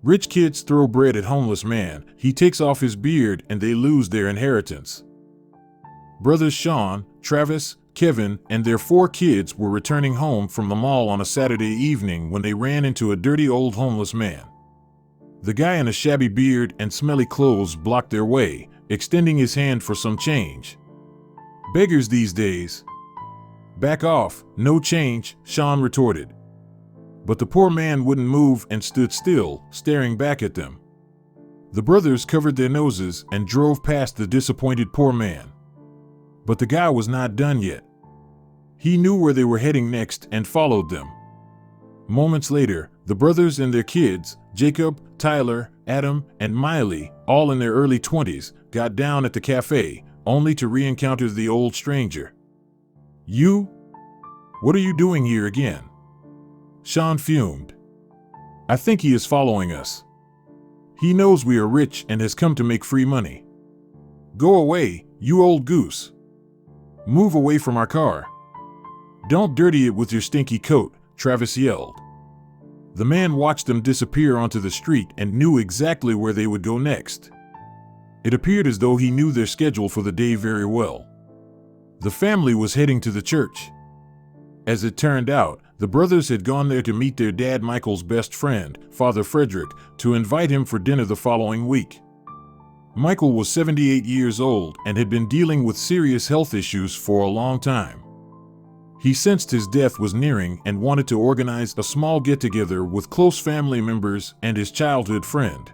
Rich kids throw bread at homeless man. He takes off his beard and they lose their inheritance. Brothers Sean, Travis, Kevin, and their 4 kids were returning home from the mall on a Saturday evening when they ran into a dirty old homeless man. The guy in a shabby beard and smelly clothes blocked their way, extending his hand for some change. Beggars these days. Back off, no change, Sean retorted. But the poor man wouldn't move and stood still, staring back at them. The brothers covered their noses and drove past the disappointed poor man. But the guy was not done yet. He knew where they were heading next and followed them. Moments later, the brothers and their kids, Jacob, Tyler, Adam, and Miley, all in their early 20s, got down at the cafe, only to re-encounter the old stranger. "You? What are you doing here again?" Sean fumed. "I think he is following us. He knows we are rich and has come to make free money. Go away, you old goose. Move away from our car. Don't dirty it with your stinky coat," Travis yelled. The man watched them disappear onto the street and knew exactly where they would go next. It appeared as though he knew their schedule for the day very well. The family was heading to the church. As it turned out, the brothers had gone there to meet their dad Michael's best friend, Father Frederick, to invite him for dinner the following week. Michael was 78 years old and had been dealing with serious health issues for a long time. He sensed his death was nearing and wanted to organize a small get-together with close family members and his childhood friend.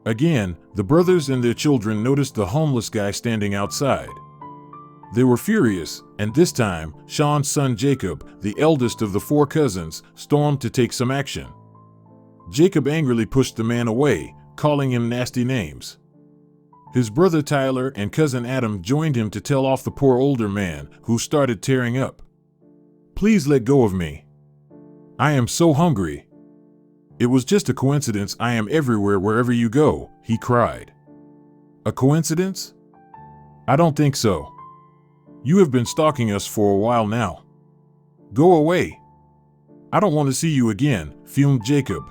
Again, the brothers and their children noticed the homeless guy standing outside. They were furious, and this time, Sean's son Jacob, the eldest of the 4 cousins, stormed to take some action. Jacob angrily pushed the man away, calling him nasty names. His brother Tyler and cousin Adam joined him to tell off the poor older man, who started tearing up. "Please let go of me. I am so hungry. It was just a coincidence. I am everywhere wherever you go," he cried. "A coincidence? I don't think so. You have been stalking us for a while now. Go away. I don't want to see you again," fumed Jacob.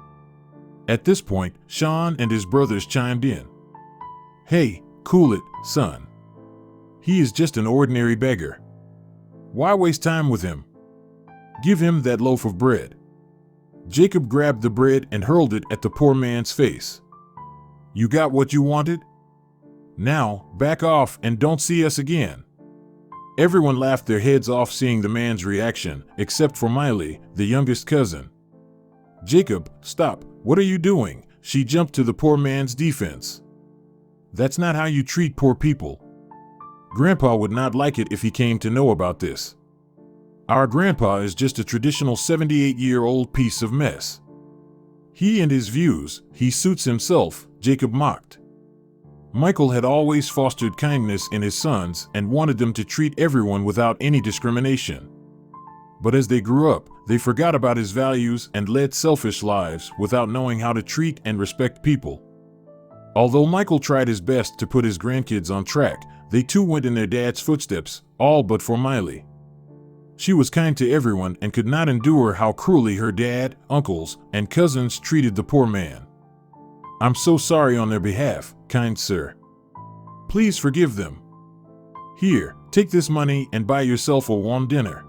At this point, Sean and his brothers chimed in. "Hey, cool it, son. He is just an ordinary beggar. Why waste time with him? Give him that loaf of bread." Jacob grabbed the bread and hurled it at the poor man's face. "You got what you wanted? Now, back off and don't see us again." Everyone laughed their heads off seeing the man's reaction, except for Miley, the youngest cousin. "Jacob, stop, what are you doing?" She jumped to the poor man's defense. "That's not how you treat poor people. Grandpa would not like it if he came to know about this. Our grandpa is just a traditional 78-year-old piece of mess. He and his views, he suits himself," Jacob mocked. Michael had always fostered kindness in his sons and wanted them to treat everyone without any discrimination. But as they grew up, they forgot about his values and led selfish lives without knowing how to treat and respect people. Although Michael tried his best to put his grandkids on track, they too went in their dad's footsteps, all but for Miley. She was kind to everyone and could not endure how cruelly her dad, uncles, and cousins treated the poor man. "I'm so sorry on their behalf, kind sir. Please forgive them. Here, take this money and buy yourself a warm dinner.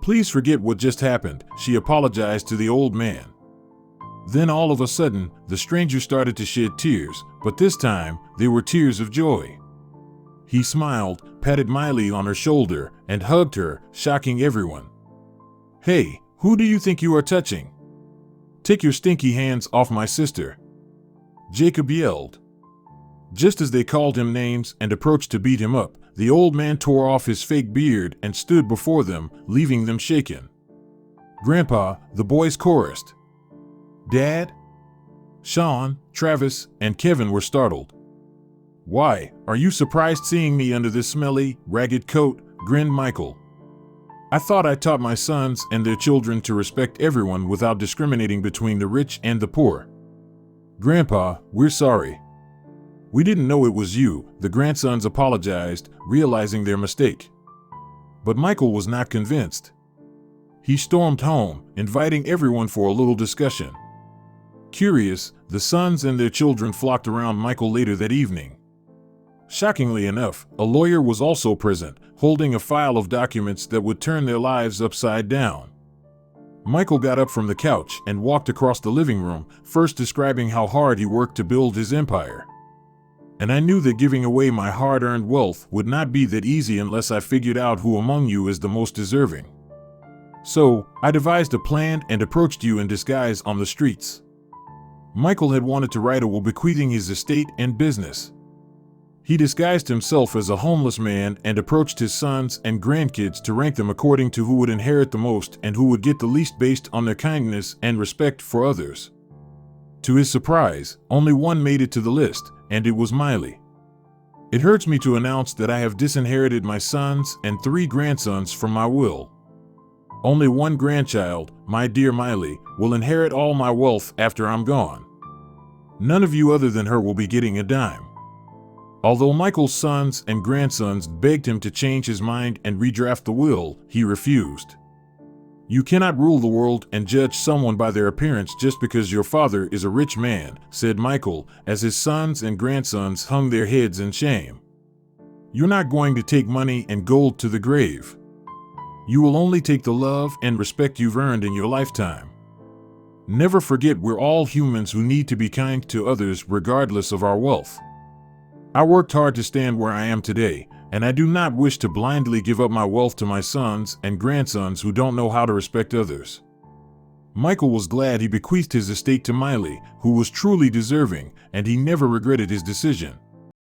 Please forget what just happened," she apologized to the old man. Then all of a sudden, the stranger started to shed tears, but this time, they were tears of joy. He smiled, patted Miley on her shoulder, and hugged her, shocking everyone. "Hey, who do you think you are touching? Take your stinky hands off my sister," Jacob yelled. Just as they called him names and approached to beat him up, the old man tore off his fake beard and stood before them, leaving them shaken. "Grandpa," the boys chorused. "Dad?" Sean, Travis, and Kevin were startled. "Why, are you surprised seeing me under this smelly, ragged coat?" grinned Michael. "I thought I taught my sons and their children to respect everyone without discriminating between the rich and the poor." "Grandpa, we're sorry. We didn't know it was you," the grandsons apologized, realizing their mistake. But Michael was not convinced. He stormed home, inviting everyone for a little discussion. Curious, the sons and their children flocked around Michael later that evening. Shockingly enough, a lawyer was also present, holding a file of documents that would turn their lives upside down. Michael got up from the couch and walked across the living room, first describing how hard he worked to build his empire. And I knew that giving away my hard-earned wealth would not be that easy unless I figured out who among you is the most deserving. So, I devised a plan and approached you in disguise on the streets. Michael had wanted to write a will bequeathing his estate and business. He disguised himself as a homeless man and approached his sons and grandkids to rank them according to who would inherit the most and who would get the least based on their kindness and respect for others. To his surprise, only one made it to the list, and it was Miley. It hurts me to announce that I have disinherited my sons and 3 grandsons from my will. Only one grandchild, my dear Miley, will inherit all my wealth after I'm gone. None of you other than her will be getting a dime. Although Michael's sons and grandsons begged him to change his mind and redraft the will, he refused. You cannot rule the world and judge someone by their appearance just because your father is a rich man, said Michael, as his sons and grandsons hung their heads in shame. You're not going to take money and gold to the grave. You will only take the love and respect you've earned in your lifetime. Never forget we're all humans who need to be kind to others regardless of our wealth. I worked hard to stand where I am today, and I do not wish to blindly give up my wealth to my sons and grandsons who don't know how to respect others. Michael was glad he bequeathed his estate to Miley, who was truly deserving, and he never regretted his decision.